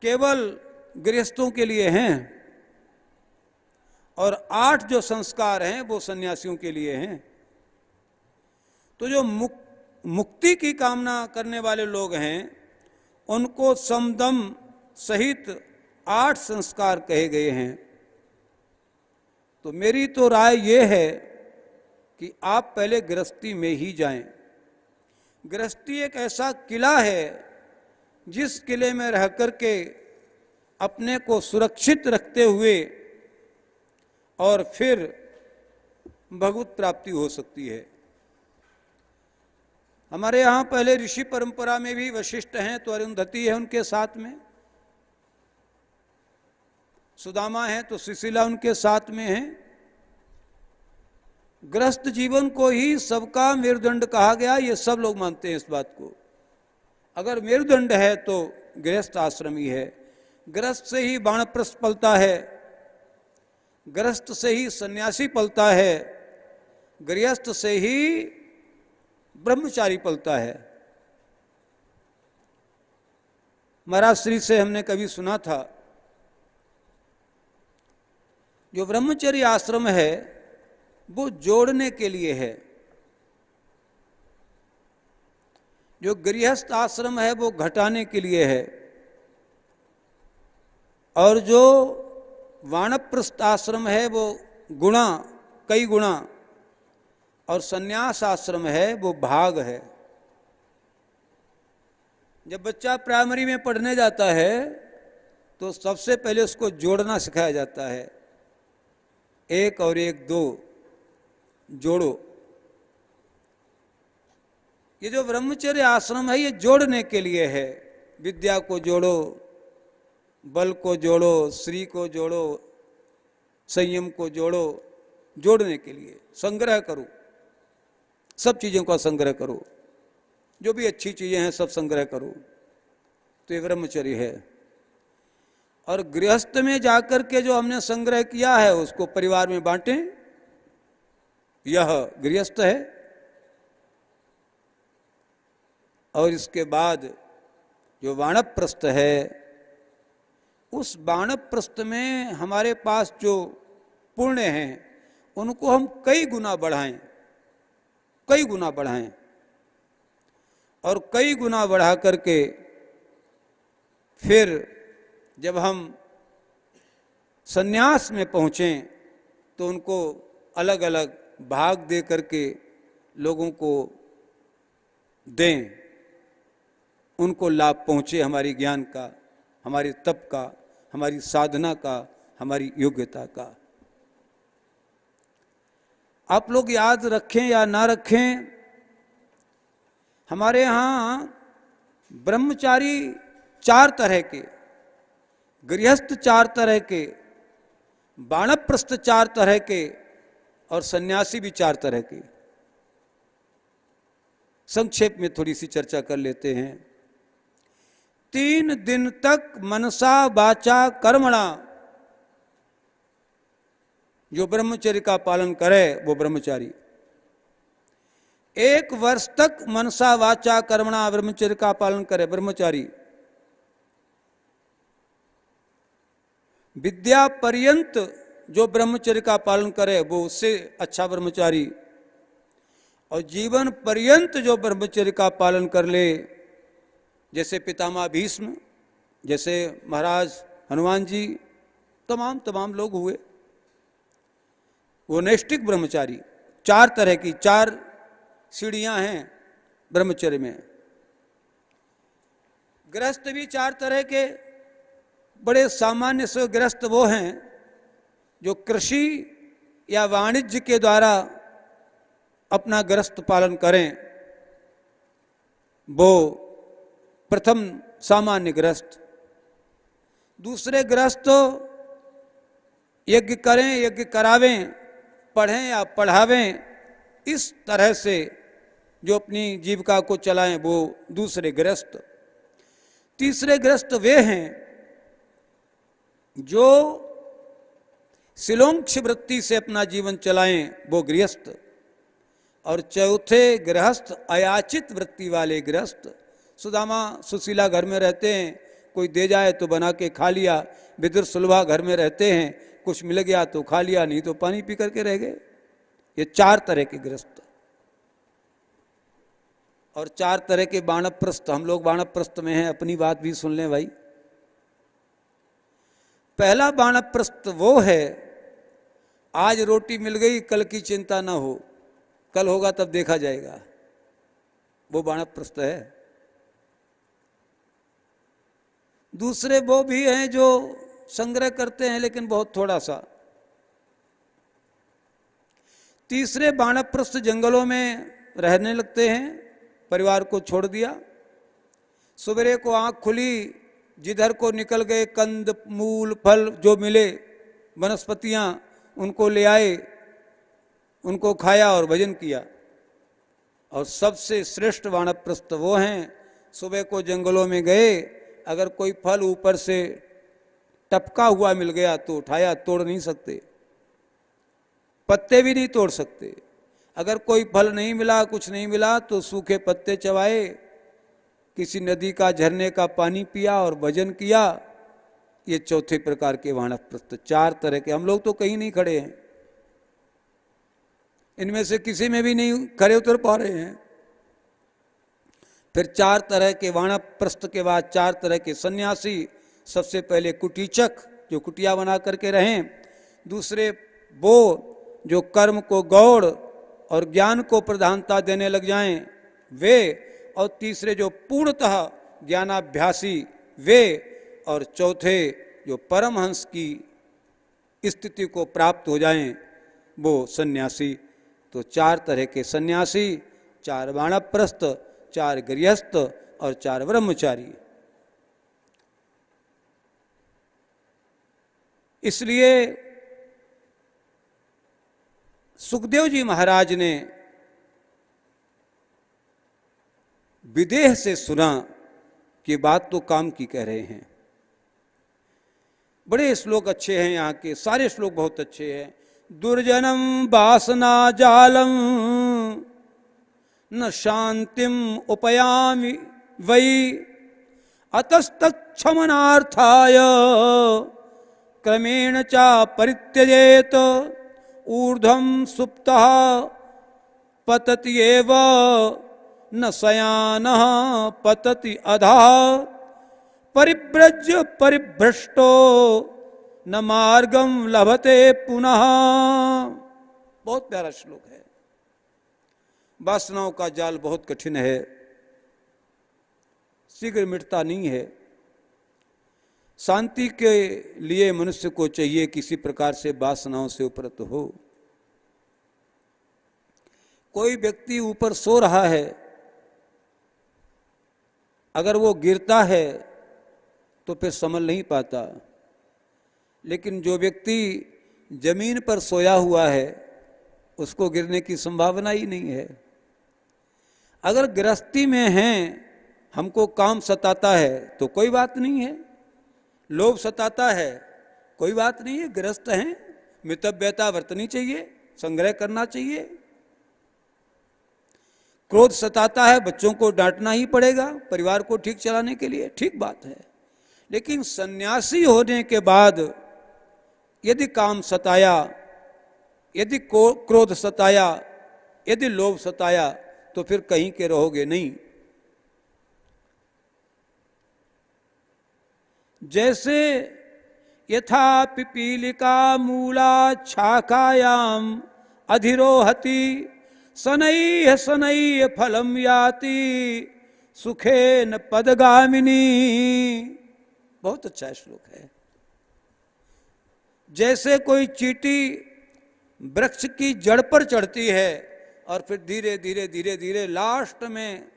केवल गृहस्थों के लिए हैं और 8 जो संस्कार हैं वो सन्यासियों के लिए हैं। तो जो मुक्ति की कामना करने वाले लोग हैं उनको समदम सहित 8 संस्कार कहे गए हैं। तो मेरी तो राय ये है कि आप पहले गृहस्थी में ही जाएं। गृहस्थी एक ऐसा किला है जिस किले में रह करके अपने को सुरक्षित रखते हुए और फिर भगवत प्राप्ति हो सकती है। हमारे यहाँ पहले ऋषि परंपरा में भी वशिष्ठ हैं तो अरुंधति है उनके साथ में, सुदामा है तो सुशीला उनके साथ में है। गृहस्थ जीवन को ही सबका मेरुदंड कहा गया, ये सब लोग मानते हैं इस बात को। अगर मेरुदंड है तो गृहस्थ आश्रम ही है। गृहस्थ से ही वानप्रस्थ पलता है, गृहस्थ से ही सन्यासी पलता है, गृहस्थ से ही ब्रह्मचारी पलता है। महाराज श्री से हमने कभी सुना था, जो ब्रह्मचर्य आश्रम है वो जोड़ने के लिए है, जो गृहस्थ आश्रम है वो घटाने के लिए है, और जो वानप्रस्थ आश्रम है वो गुणा, कई गुणा और सन्यास आश्रम है वो भाग है। जब बच्चा प्राइमरी में पढ़ने जाता है तो सबसे पहले उसको जोड़ना सिखाया जाता है, 1 और 1 2 जोड़ो। ये जो ब्रह्मचर्य आश्रम है ये जोड़ने के लिए है। विद्या को जोड़ो, बल को जोड़ो, श्री को जोड़ो, संयम को जोड़ो, जोड़ने के लिए संग्रह करो, सब चीज़ों का संग्रह करो, जो भी अच्छी चीज़ें हैं सब संग्रह करो। तो ये ब्रह्मचर्य है। और गृहस्थ में जाकर के जो हमने संग्रह किया है उसको परिवार में बांटें, यह गृहस्थ है। और इसके बाद जो वानप्रस्थ है, उस वानप्रस्थ में हमारे पास जो पुण्य हैं उनको हम कई गुना बढ़ाएं, कई गुना बढ़ाएं। और कई गुना बढ़ा करके फिर जब हम सन्यास में पहुँचें तो उनको अलग अलग भाग दे करके लोगों को दें, उनको लाभ पहुँचे, हमारी ज्ञान का, हमारे तप का, हमारी साधना का, हमारी योग्यता का। आप लोग याद रखें या ना रखें, हमारे यहाँ ब्रह्मचारी 4 तरह के, गृहस्थ 4 तरह के, वानप्रस्थ 4 तरह के और सन्यासी भी 4 तरह के। संक्षेप में थोड़ी सी चर्चा कर लेते हैं। 3 दिन तक मनसा वाचा कर्मणा जो ब्रह्मचर्य का पालन करे वो ब्रह्मचारी। 1 वर्ष तक मनसा वाचा कर्मणा ब्रह्मचर्य का पालन करे ब्रह्मचारी। विद्या पर्यंत जो ब्रह्मचर्य का पालन करे वो उससे अच्छा ब्रह्मचारी। और जीवन पर्यंत जो ब्रह्मचर्य का पालन कर ले, जैसे पितामह भीष्म, जैसे महाराज हनुमान जी, तमाम लोग हुए, वो नैष्ठिक ब्रह्मचारी। 4 तरह की 4 सीढ़ियां हैं ब्रह्मचर्य में। गृहस्थ भी 4 तरह के, बड़े सामान्य से गृहस्थ वो हैं जो कृषि या वाणिज्य के द्वारा अपना गृहस्थ पालन करें, वो प्रथम सामान्य गृहस्थ। दूसरे गृहस्थ यज्ञ करें, यज्ञ करावें, पढ़ें या पढ़ावें, इस तरह से जो अपनी जीविका को चलाएं वो दूसरे गृहस्थ। तीसरे गृहस्थ वे हैं जो शिलोंक्ष वृत्ति से अपना जीवन चलाएं, वो गृहस्थ। और चौथे गृहस्थ अयाचित वृत्ति वाले गृहस्थ। सुदामा सुशीला घर में रहते हैं, कोई दे जाए तो बना के खा लिया। विदुर सुलभा घर में रहते हैं, कुछ मिल गया तो खा लिया, नहीं तो पानी पी करके रह गए। ये 4 तरह के गृहस्थ। और 4 तरह के वानप्रस्थ। हम लोग वानप्रस्थ में हैं, अपनी बात भी सुन लें भाई। पहला वानप्रस्थ वो है, आज रोटी मिल गई कल की चिंता ना हो, कल होगा तब देखा जाएगा, वो वानप्रस्थ है। दूसरे वो भी हैं जो संग्रह करते हैं लेकिन बहुत थोड़ा सा। तीसरे वानप्रस्थ जंगलों में रहने लगते हैं, परिवार को छोड़ दिया, सवेरे को आंख खुली, जिधर को निकल गए कंद मूल फल जो मिले, वनस्पतियां, उनको ले आए, उनको खाया और भजन किया। और सबसे श्रेष्ठ वानप्रस्थ वो हैं, सुबह को जंगलों में गए, अगर कोई फल ऊपर से टपका हुआ मिल गया तो उठाया, तोड़ नहीं सकते, पत्ते भी नहीं तोड़ सकते। अगर कोई फल नहीं मिला, कुछ नहीं मिला तो सूखे पत्ते चबाए, किसी नदी का झरने का पानी पिया और भजन किया। ये चौथे प्रकार के वानप्रस्थ। 4 तरह के। हम लोग तो कहीं नहीं खड़े हैं, इनमें से किसी में भी नहीं खड़े उतर पा रहे हैं। फिर 4 तरह के वानप्रस्थ के बाद 4 तरह के सन्यासी। सबसे पहले कुटीचक, जो कुटिया बना करके रहें। दूसरे वो जो कर्म को गौड़ और ज्ञान को प्रधानता देने लग जाएं वे, और तीसरे जो पूर्णतः ज्ञानाभ्यासी वे, और चौथे जो परमहंस की स्थिति को प्राप्त हो जाएं वो सन्यासी। तो 4 तरह के सन्यासी, 4 वानप्रस्थ, 4 गृहस्थ और 4 ब्रह्मचारी। इसलिए सुखदेव जी महाराज ने विदेह से सुना कि बात तो काम की कह रहे हैं। बड़े श्लोक अच्छे हैं, यहाँ के सारे श्लोक बहुत अच्छे हैं। दुर्जनम वासना जालम न शांतिम उपयामि वै अतस्तक्षमनार्थाय क्रमेण च परित्यजेत ऊर्ध्वं सुप्तः पतति एव न शयानः पतति अधः परिव्रज्य परिभ्रष्टो न मार्गम लभते पुनः। बहुत प्यारा श्लोक है। वासनाओं का जाल बहुत कठिन है, शीघ्र मिटता नहीं है। शांति के लिए मनुष्य को चाहिए किसी प्रकार से वासनाओं से उपरत हो। कोई व्यक्ति ऊपर सो रहा है, अगर वो गिरता है तो फिर संभल नहीं पाता, लेकिन जो व्यक्ति जमीन पर सोया हुआ है उसको गिरने की संभावना ही नहीं है। अगर गृहस्थी में हैं, हमको काम सताता है तो कोई बात नहीं है, लोभ सताता है कोई बात नहीं है, गृहस्थ हैं, मितव्यता बरतनी चाहिए, संग्रह करना चाहिए। क्रोध सताता है, बच्चों को डांटना ही पड़ेगा परिवार को ठीक चलाने के लिए, ठीक बात है। लेकिन सन्यासी होने के बाद यदि काम सताया, यदि क्रोध सताया, यदि लोभ सताया तो फिर कहीं के रहोगे नहीं। जैसे यथा पिपीलिका मूला शाखायाम अधिरोहति शनैः शनैः फलम याति सुखेन पदगामिनी। बहुत अच्छा श्लोक है। जैसे कोई चींटी वृक्ष की जड़ पर चढ़ती है और फिर धीरे धीरे धीरे धीरे लास्ट में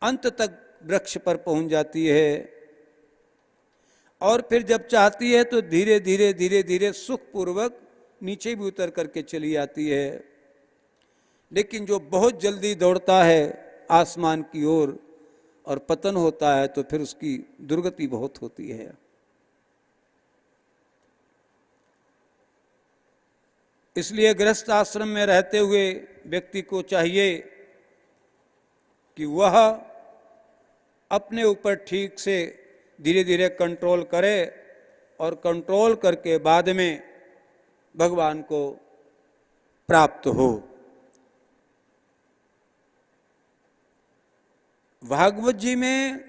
अंत तक वृक्ष पर पहुंच जाती है, और फिर जब चाहती है तो धीरे धीरे धीरे धीरे सुखपूर्वक नीचे भी उतर करके चली आती है। लेकिन जो बहुत जल्दी दौड़ता है आसमान की ओर और पतन होता है तो फिर उसकी दुर्गति बहुत होती है। इसलिए गृहस्थ आश्रम में रहते हुए व्यक्ति को चाहिए कि वह अपने ऊपर ठीक से धीरे धीरे कंट्रोल करे, और कंट्रोल करके बाद में भगवान को प्राप्त हो। भागवत जी में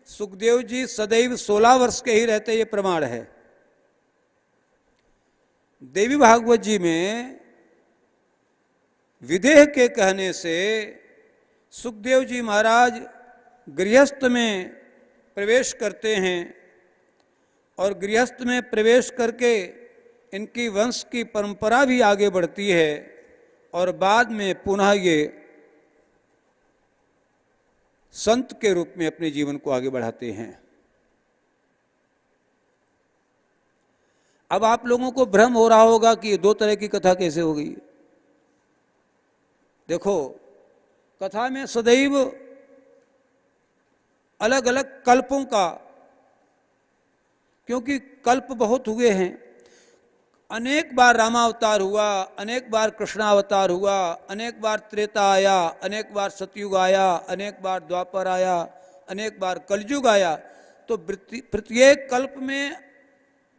सुखदेव जी सदैव 16 वर्ष के ही रहते, ये प्रमाण है। देवी भागवत जी में विदेह के कहने से सुखदेव जी महाराज गृहस्थ में प्रवेश करते हैं, और गृहस्थ में प्रवेश करके इनकी वंश की परंपरा भी आगे बढ़ती है, और बाद में पुनः ये संत के रूप में अपने जीवन को आगे बढ़ाते हैं। अब आप लोगों को भ्रम हो रहा होगा कि ये 2 तरह की कथा कैसे हो गई। देखो, कथा में सदैव अलग अलग कल्पों का, क्योंकि कल्प बहुत हुए हैं, अनेक बार रामावतार हुआ, अनेक बार कृष्णावतार हुआ, अनेक बार त्रेता आया, अनेक बार सतयुग आया, अनेक बार द्वापर आया, अनेक बार कलयुग आया। तो प्रत्येक कल्प में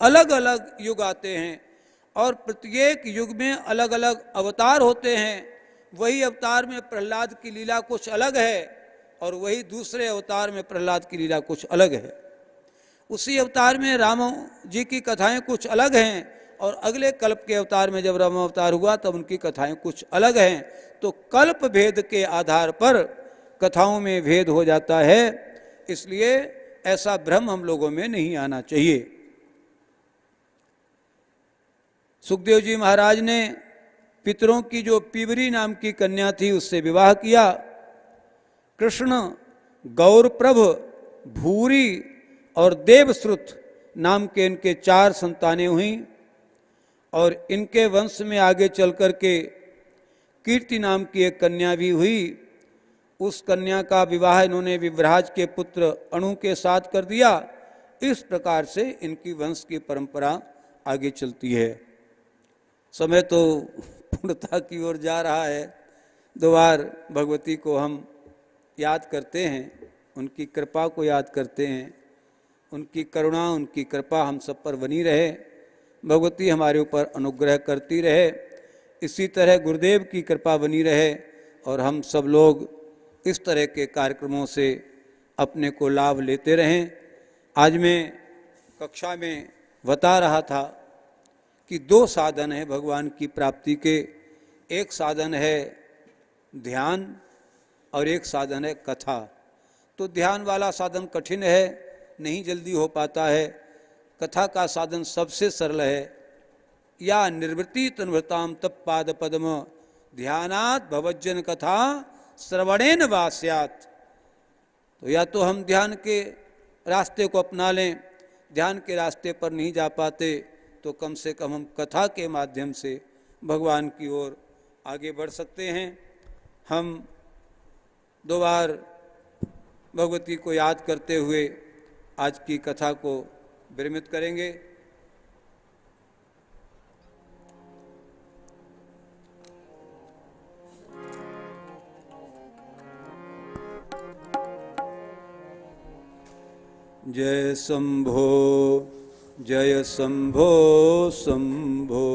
अलग अलग युग आते हैं, और प्रत्येक युग में अलग अलग अवतार होते हैं। वही अवतार में प्रहलाद की लीला कुछ अलग है, और वही दूसरे अवतार में प्रहलाद की लीला कुछ अलग है। उसी अवतार में राम जी की कथाएं कुछ अलग हैं, और अगले कल्प के अवतार में जब राम अवतार हुआ तब उनकी कथाएं कुछ अलग हैं। तो कल्प भेद के आधार पर कथाओं में भेद हो जाता है। इसलिए ऐसा भ्रम हम लोगों में नहीं आना चाहिए। सुखदेव जी महाराज ने पितरों की जो पीवरी नाम की कन्या थी उससे विवाह किया। कृष्ण, गौरप्रभ, भूरी और देवश्रुत नाम के इनके 4 संतानें हुई और इनके वंश में आगे चल कर के कीर्ति नाम की एक कन्या भी हुई। उस कन्या का विवाह इन्होंने विभ्राज के पुत्र अणु के साथ कर दिया। इस प्रकार से इनकी वंश की परंपरा आगे चलती है। समय तो पूर्णता की ओर जा रहा है। 2 बार भगवती को हम याद करते हैं, उनकी कृपा को याद करते हैं। उनकी करुणा, उनकी कृपा हम सब पर बनी रहे। भगवती हमारे ऊपर अनुग्रह करती रहे। इसी तरह गुरुदेव की कृपा बनी रहे और हम सब लोग इस तरह के कार्यक्रमों से अपने को लाभ लेते रहें। आज मैं कक्षा में बता रहा था कि 2 साधन हैं भगवान की प्राप्ति के। एक साधन है ध्यान और एक साधन है कथा। तो ध्यान वाला साधन कठिन है, नहीं जल्दी हो पाता है। कथा का साधन सबसे सरल है। या निर्वृत्ति तन्वृताम तत्पाद पद्म ध्यानात् भवज्जन कथा श्रवणेन वास्यात्। तो या तो हम ध्यान के रास्ते को अपना लें, ध्यान के रास्ते पर नहीं जा पाते तो कम से कम हम कथा के माध्यम से भगवान की ओर आगे बढ़ सकते हैं। हम 2 बार भगवती को याद करते हुए आज की कथा को विरमित करेंगे। जय शंभो जय शंभो शंभो,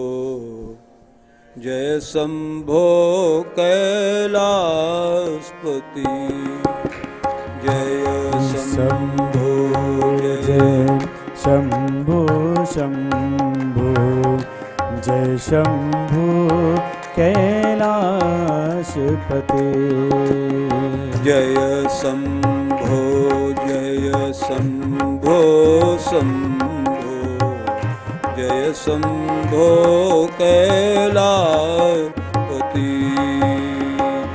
जय शंभो कैलाशपति। जय शंभो जय शंभो शंभो, जय शंभो कैलाशपते। जय शंभो जय शंभो शंभो, जय शंभो कैलाशपति।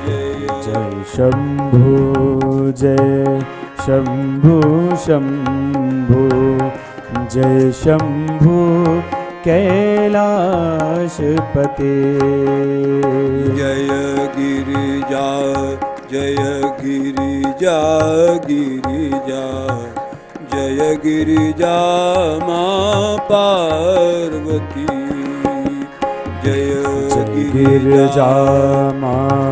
जय शंभो जय शंभो शंभो, जय शंभो कैलाशपते। जय गिरिजा जय गिरिजा गिरिजा, जय गिरिजा माँ पार्वती। जय गिरिजा माँ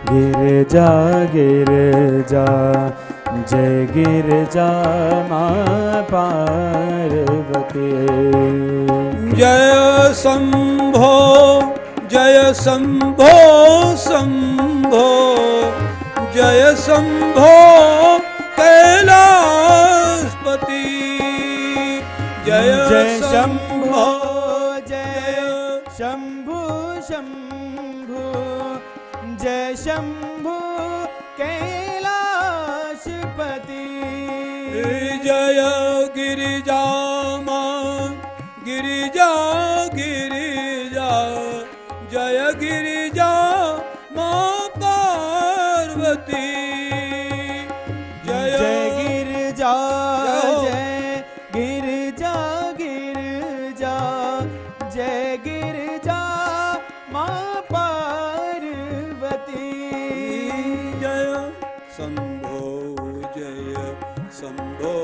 गिरिजा गिरिजा, जय गिरिजा माँ पार्वती। जय शंभो जय शंभो शंभो, जय शंभो कैलाशपति। जय शंभो जय शंभो शंभो, जय शंभो कैलाशपति। जय गिरिजा माँ गिरिजा गिरिजा, जय गिरिजा माँ पार्वती। जय गिरिजा जय गिरिजा गिरिजा, जय गिरिजा माँ पार्वती। जय शंभो शंभो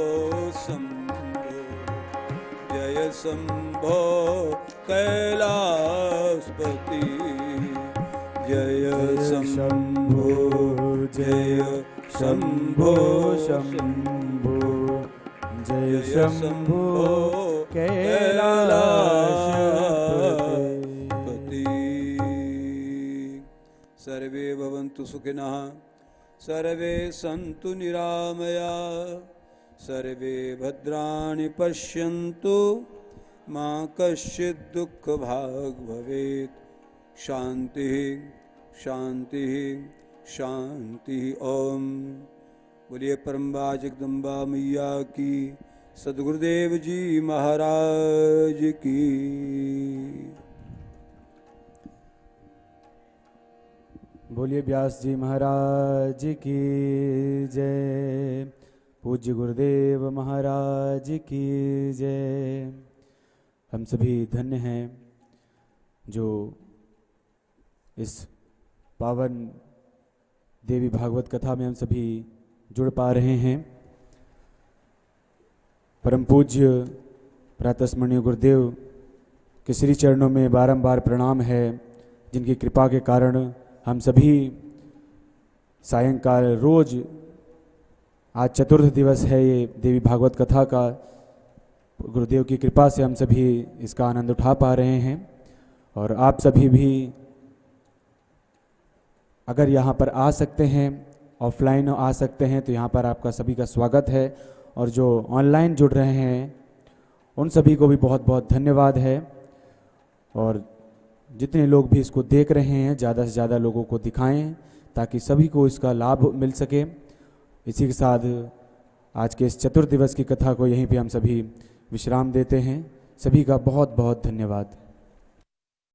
शंभो, जय शंभो कैलाशपति। जय शंभो जय शंभो शंभो, जय शंभो कैलाशपति। सर्वे भवन्तु सुखिनः, सर्वे सन्तु निरामया, सर्वे भद्राणि पश्यन्तु मा कश्चित् दुःखभाग् भवेत्। शान्तिः शांति शांति। ओम। बोलिए परम्बा जगदम्बा मैया की, सद्गुरुदेव जी महाराज की। बोलिए व्यास जी महाराज की जय। पूज्य गुरुदेव महाराज की जय। हम सभी धन्य हैं जो इस पावन देवी भागवत कथा में हम सभी जुड़ पा रहे हैं। परम पूज्य प्रातस्मरणीय गुरुदेव के श्री चरणों में बारंबार प्रणाम है, जिनकी कृपा के कारण हम सभी सायंकाल रोज, आज चतुर्थ दिवस है ये देवी भागवत कथा का, गुरुदेव की कृपा से हम सभी इसका आनंद उठा पा रहे हैं। और आप सभी भी अगर यहाँ पर आ सकते हैं, ऑफलाइन आ सकते हैं, तो यहाँ पर आपका सभी का स्वागत है। और जो ऑनलाइन जुड़ रहे हैं उन सभी को भी बहुत बहुत धन्यवाद है। और जितने लोग भी इसको देख रहे हैं, ज़्यादा से ज़्यादा लोगों को दिखाएं ताकि सभी को इसका लाभ मिल सके। इसी के साथ आज के इस चतुर्थ दिवस की कथा को यहीं पे हम सभी विश्राम देते हैं। सभी का बहुत बहुत धन्यवाद।